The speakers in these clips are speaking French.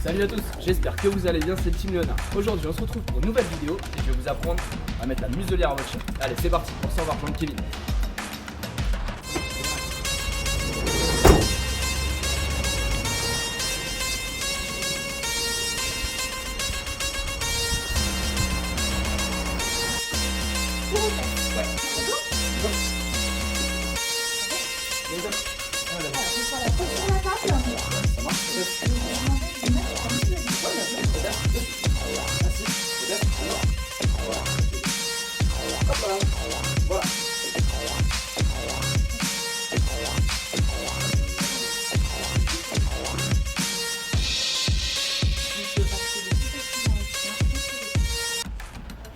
Salut à tous, j'espère que vous allez bien, c'est Team Léonard. Aujourd'hui on se retrouve pour une nouvelle vidéo et je vais vous apprendre à mettre la muselière à votre chien. Allez c'est parti, pour ça on va rejoindre Kevin. Voilà.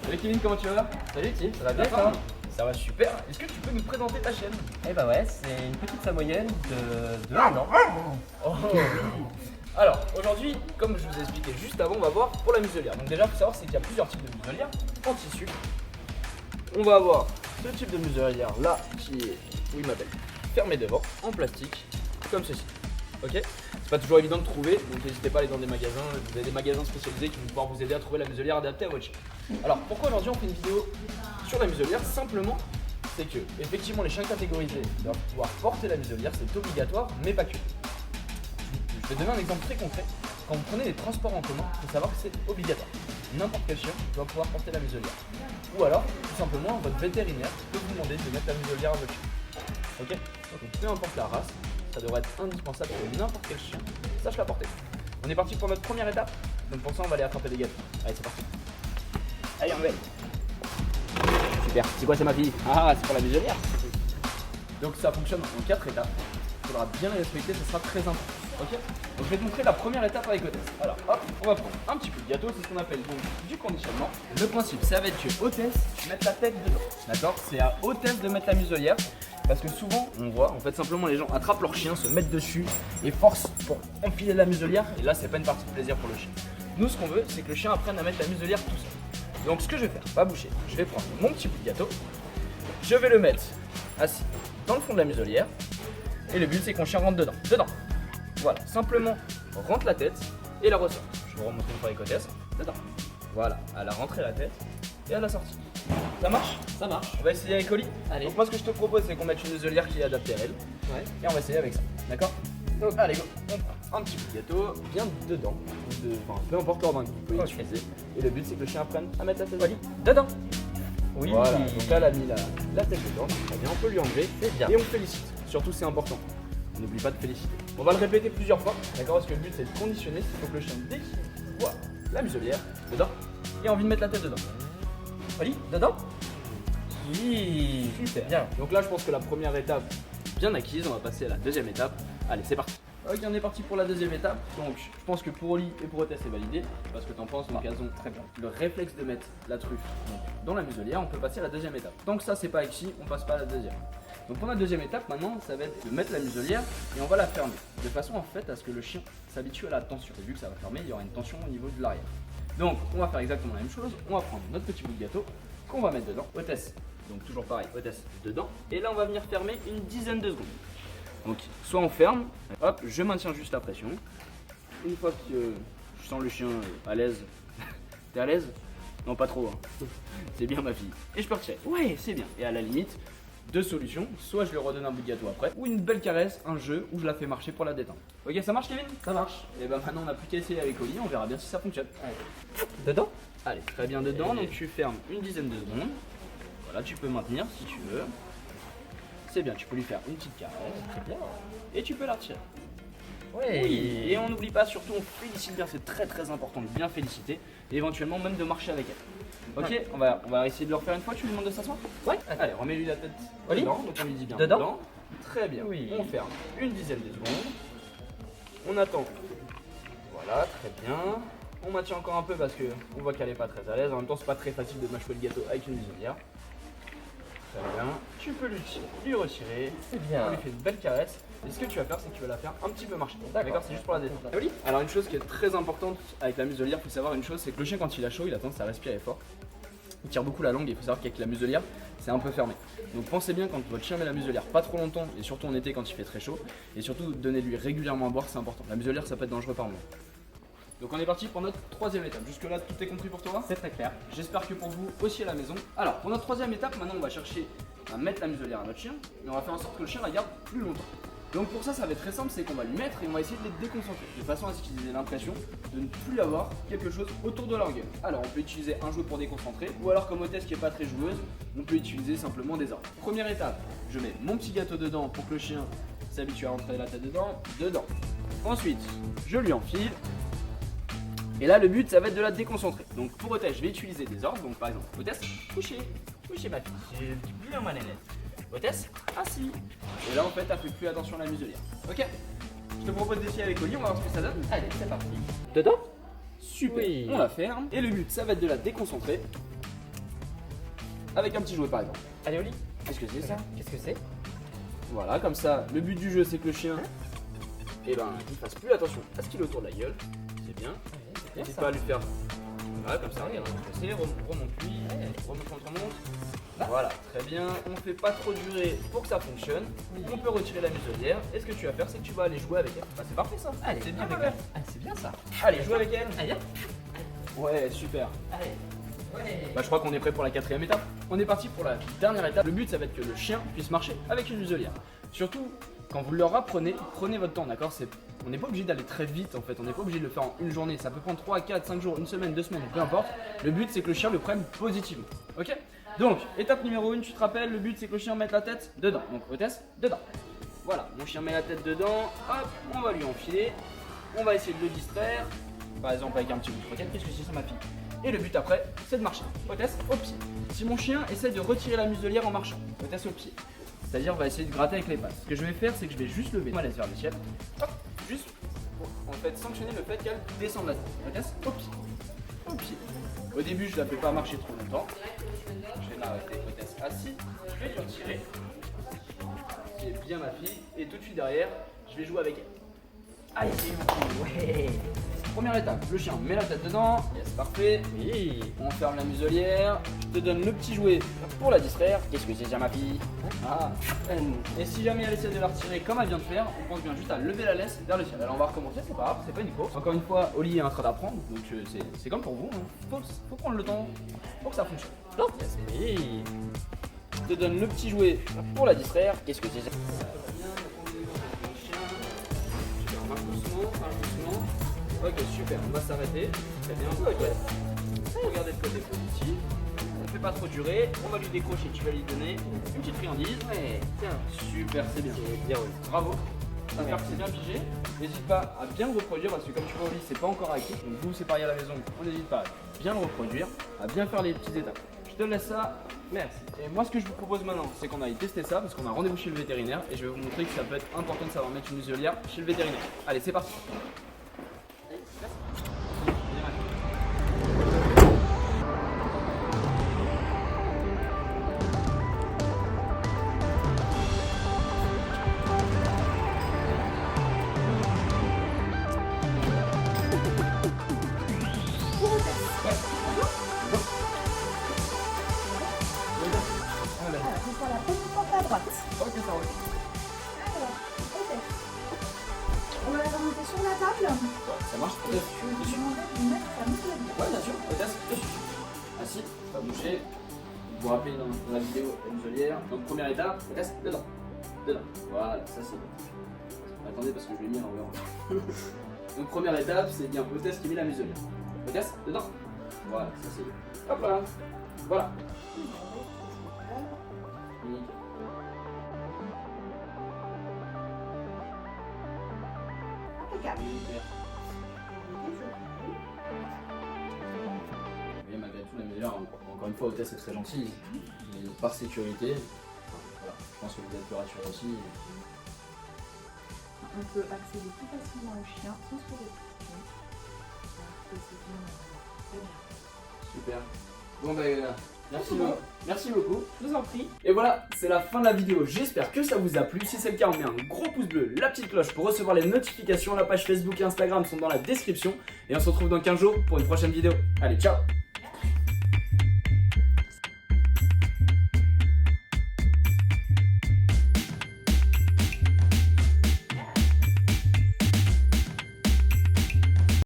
Salut Kevin, comment tu vas? Salut Tim, ça va bien Ça ça? Ça va super. Est-ce que tu peux nous présenter ta chaîne? Eh bah ouais, c'est une petite samoyenne de 1 an. Oh. Alors aujourd'hui, comme je vous ai expliqué juste avant, on va voir pour la muselière. Donc déjà, il faut savoir c'est qu'il y a plusieurs types de muselières en tissu. On va avoir ce type de muselière là qui est, où il m'appelle, fermé devant, en plastique, comme ceci. Ok? C'est pas toujours évident de trouver, donc n'hésitez pas à aller dans des magasins. Vous avez des magasins spécialisés qui vont pouvoir vous aider à trouver la muselière adaptée à votre chien. Alors pourquoi aujourd'hui on fait une vidéo sur la muselière? Simplement, c'est que effectivement les chiens catégorisés doivent pouvoir porter la muselière, c'est obligatoire, mais pas que. Je vais donner un exemple très concret. Quand vous prenez les transports en commun, il faut savoir que c'est obligatoire. N'importe quel chien doit pouvoir porter la muselière. Ou alors, tout simplement, votre vétérinaire peut vous demander de mettre la muselière à votre chien. Ok? Donc peu importe la race, ça devrait être indispensable que n'importe quel chien sache la porter. On est parti pour notre première étape. Donc pour ça, on va aller attraper des gâteaux. Allez, c'est parti. Allez, on va. Super. C'est quoi, c'est ma fille? Ah, c'est pour la muselière. Donc ça fonctionne en 4 étapes. Il faudra bien les respecter, ce sera très important. Ok? Donc je vais te montrer la première étape avec Hôtesse. Alors hop, on va prendre un petit peu de gâteau, c'est ce qu'on appelle donc du conditionnement. Le principe, ça va être que Hôtesse, mettre la tête dedans. D'accord? C'est à Hôtesse de mettre la muselière. Parce que souvent, on voit, en fait, simplement les gens attrapent leur chien, se mettent dessus et forcent pour enfiler la muselière. Et là, c'est pas une partie de plaisir pour le chien. Nous, ce qu'on veut, c'est que le chien apprenne à mettre la muselière tout seul. Donc ce que je vais faire, pas boucher, je vais prendre mon petit bout de gâteau. Je vais le mettre assis dans le fond de la muselière. Et le but, c'est qu'on chien rentre dedans. Voilà, simplement rentre la tête et la ressort. Je vais vous remontrer une fois avec Hôtesse. Dedans. Voilà, elle a rentré la tête et elle a sorti. Ça marche? Ça marche. On va essayer avec Oli. Allez. Donc moi ce que je te propose c'est qu'on mette une muselière qui est adaptée à elle. Ouais. Et on va essayer avec ça. D'accord? Donc allez go. On prend un petit bout de gâteau bien dedans. Enfin, peu importe l'ordre que vous pouvez utiliser. Et le but c'est que le chien apprenne à mettre la tête dedans. Oui. Voilà. Donc là elle a mis la tête dedans. Très bien, on peut lui enlever. C'est bien. Et on félicite. Surtout c'est important. On n'oublie pas de féliciter. On va le répéter plusieurs fois. D'accord? Parce que le but c'est de conditionner. Il faut que le chien dès qu'il voit la muselière dedans et envie de mettre la tête dedans. Oli, dedans? Oui. Super. Bien. Donc là, je pense que la première étape bien acquise, on va passer à la deuxième étape. Allez, c'est parti. Ok, on est parti pour la deuxième étape. Donc, je pense que pour Oli et pour Hôtesse, c'est validé. Parce que t'en penses, donc elles ont très bien le réflexe de mettre la truffe donc, dans la muselière. On peut passer à la deuxième étape. Tant que ça, c'est pas acquis, on passe pas à la deuxième. Donc, pour la deuxième étape, maintenant, ça va être de mettre la muselière et on va la fermer. De façon en fait à ce que le chien s'habitue à la tension. Et vu que ça va fermer, il y aura une tension au niveau de l'arrière. Donc, on va faire exactement la même chose. On va prendre notre petit bout de gâteau qu'on va mettre dedans. Hôtesse. Donc toujours pareil, Hôtesse dedans. Et là on va venir fermer une dizaine de secondes. Donc soit on ferme, hop, je maintiens juste la pression. Une fois que je sens le chien à l'aise, t'es à l'aise? Non pas trop, hein. C'est bien ma fille. Et je peux retirer. Ouais, c'est bien. Et à la limite, deux solutions. Soit je lui redonne un bout de gâteau après, ou une belle caresse, un jeu où je la fais marcher pour la détendre. Ok, ça marche Kevin? Ça marche. Et ben maintenant on n'a plus qu'à essayer avec Oli, on verra bien si ça fonctionne. Allez. Dedans? Allez, très bien dedans, donc tu fermes une dizaine de secondes. Voilà, tu peux maintenir si tu veux. C'est bien, tu peux lui faire une petite caresse. Très bien. Et tu peux la retirer. Ouais. Oui. Et on n'oublie pas, surtout on félicite bien, c'est très très important de bien féliciter. Et éventuellement même de marcher avec elle. Ok, on va essayer de le refaire une fois, tu lui demandes de s'asseoir? Ouais. Allez, remets-lui la tête Oli dedans, donc on lui dit bien Dedans. Très bien, Oui. on ferme une dizaine de secondes. On attend. Voilà, très bien. On maintient encore un peu parce qu'on voit qu'elle est pas très à l'aise. En même temps, c'est pas très facile de mâchouer le gâteau avec une muselière. Très bien. Tu peux lui retirer. C'est On bien. lui fait une belle caresse. Et ce que tu vas faire, c'est que tu vas la faire un petit peu marcher. D'accord. C'est juste pour la détendre. Oli. Alors, une chose qui est très importante avec la muselière, il faut savoir une chose, c'est que le chien, quand il a chaud, il a tendance à respirer fort. Il tire beaucoup la langue et il faut savoir qu'avec la muselière, c'est un peu fermé. Donc pensez bien quand votre chien met la muselière pas trop longtemps et surtout en été quand il fait très chaud. Et surtout, donnez-lui régulièrement à boire, c'est important. La muselière, ça peut être dangereux par moment. Donc on est parti pour notre troisième étape. Jusque là tout est compris pour toi? C'est très clair. J'espère que pour vous aussi à la maison. Alors pour notre troisième étape, maintenant on va chercher à mettre la muselière à notre chien, mais on va faire en sorte que le chien la garde plus longtemps. Donc pour ça va être très simple, c'est qu'on va lui mettre et on va essayer de les déconcentrer, de façon à ce qu'ils aient l'impression de ne plus avoir quelque chose autour de leur gueule. Alors on peut utiliser un jouet pour déconcentrer, ou alors comme hôtesse qui est pas très joueuse, on peut utiliser simplement des ordres. Première étape, je mets mon petit gâteau dedans pour que le chien s'habitue à rentrer la tête dedans. Ensuite, je lui enfile. Et là le but ça va être de la déconcentrer. Donc pour hôtesse, je vais utiliser des ordres, donc par exemple, hôtesse, couchez ma fille, bien ma nénette. Hôtesse, assis. Et là en fait, t'as fait plus attention à la muselière. Ok, je te propose d'essayer avec Oli, on va voir ce que ça donne. Allez, c'est parti. Dedans. Super, Oui. on la ferme. Et le but, ça va être de la déconcentrer. Avec un petit jouet par exemple. Allez, Oli. Qu'est-ce que c'est ça? Qu'est-ce que c'est? Voilà, comme ça, le but du jeu c'est que le chien, il fasse plus attention à ce qu'il a autour de la gueule. C'est bien. Bien N'hésite ça. pas à lui faire. Voilà, comme ça, regarde, remonte-lui, remonte. Voilà, très bien. On fait pas trop durer pour que ça fonctionne. On peut retirer la muselière. Et ce que tu vas faire, c'est que tu vas aller jouer avec elle. Bah, c'est parfait ça. Allez, c'est bien avec fait. elle. Allez, c'est bien ça. Allez, joue avec elle. Allez, viens. Ouais, super. Allez. Ouais. Bah, je crois qu'on est prêt pour la quatrième étape. On est parti pour la dernière étape. Le but, ça va être que le chien puisse marcher avec une muselière. Surtout, quand vous leur apprenez, prenez votre temps, d'accord? On n'est pas obligé d'aller très vite en fait, on n'est pas obligé de le faire en une journée. Ça peut prendre 3, 4, 5 jours, une semaine, 2 semaines, peu importe. Le but, c'est que le chien le prenne positivement. Ok? Donc, étape numéro 1, tu te rappelles, le but, c'est que le chien mette la tête dedans. Donc, hôtesse, dedans. Voilà, mon chien met la tête dedans. Hop, on va lui enfiler. On va essayer de le distraire. Par exemple, avec un petit bout de croquette. Qu'est-ce que c'est ça, ma fille? Et le but après, c'est de marcher. Hôtesse au pied. Si mon chien essaie de retirer la muselière en marchant, hôtesse au pied. C'est-à-dire, on va essayer de gratter avec les pattes. Ce que je vais faire, c'est que je vais juste lever ma laisse vers le ciel. Hop, juste pour en fait sanctionner le fait qu'elle descende la tête. Hôtesse au pied. Au pied. Au début, je la fais pas marcher trop longtemps. Je vais m'arrêter, hôtesse assis. Je vais lui retirer. C'est bien ma fille. Et tout de suite derrière, je vais jouer avec elle. Aïe, ouais. Première étape, le chien met la tête dedans, yes, parfait. Oui. On ferme la muselière, je te donne le petit jouet pour la distraire. Qu'est-ce que c'est déjà ma fille? Ah. Et si jamais elle essaie de la retirer comme elle vient de faire, on pense bien juste à lever la laisse vers le ciel. Alors on va recommencer, c'est pas grave, c'est pas une course. Encore une fois, Oli est en train d'apprendre, donc c'est comme pour vous. Hein. Faut prendre le temps pour que ça fonctionne. Oui. Je te donne le petit jouet pour la distraire. Qu'est-ce que c'est ça? Marche doucement. Ok, super, on va s'arrêter. Très bien, ok. Regardez le côté positif. On ne fait pas trop durer. On va lui décrocher, tu vas lui donner une petite friandise. Ouais, tiens, super, c'est bien. Bien, oui. Bravo. J'espère que c'est bien pigé. N'hésite pas à bien le reproduire parce que comme tu vois, Oli, c'est pas encore acquis. Donc vous, c'est pareil à la maison. On n'hésite pas à bien le reproduire, à bien faire les petites étapes. Je te laisse ça. Merci. Et moi, ce que je vous propose maintenant, c'est qu'on aille tester ça parce qu'on a rendez-vous chez le vétérinaire et je vais vous montrer que ça peut être important de savoir mettre une muselière chez le vétérinaire. Allez, c'est parti. Ce sera la petite porte à droite. Ok, ça roule. Alors, ok. On va la remonter sur la table. Ouais, ça marche Et peut-être je vais vous dessus. demander de mettre la muselière. Ouais, bien sûr, peut-être dessus. Assis, pas bouger. Vous vous rappelez dans la vidéo la muselière. Donc, première étape, reste dedans. Dedans. Voilà, ça c'est bon. Attendez, parce que je l'ai mis à l'envers. Donc, première étape, c'est bien hôtesse qui met la muselière. Hôtesse, dedans. Voilà, ça c'est bon. Hop là. Voilà. Nickel. Impeccable. Super. Et malgré tout, la muselière, encore une fois, hôtesse est très gentille. Mais par sécurité, voilà, je pense que vous êtes plus rassuré aussi. On peut accéder plus facilement au chien sans se poser de questions. Alors que c'est bien. Très bien. Super. Bon ben merci beaucoup, je vous en prie. Et voilà, c'est la fin de la vidéo. J'espère que ça vous a plu. Si c'est le cas, on met un gros pouce bleu, la petite cloche pour recevoir les notifications. La page Facebook et Instagram sont dans la description. Et on se retrouve dans 15 jours pour une prochaine vidéo. Allez, ciao!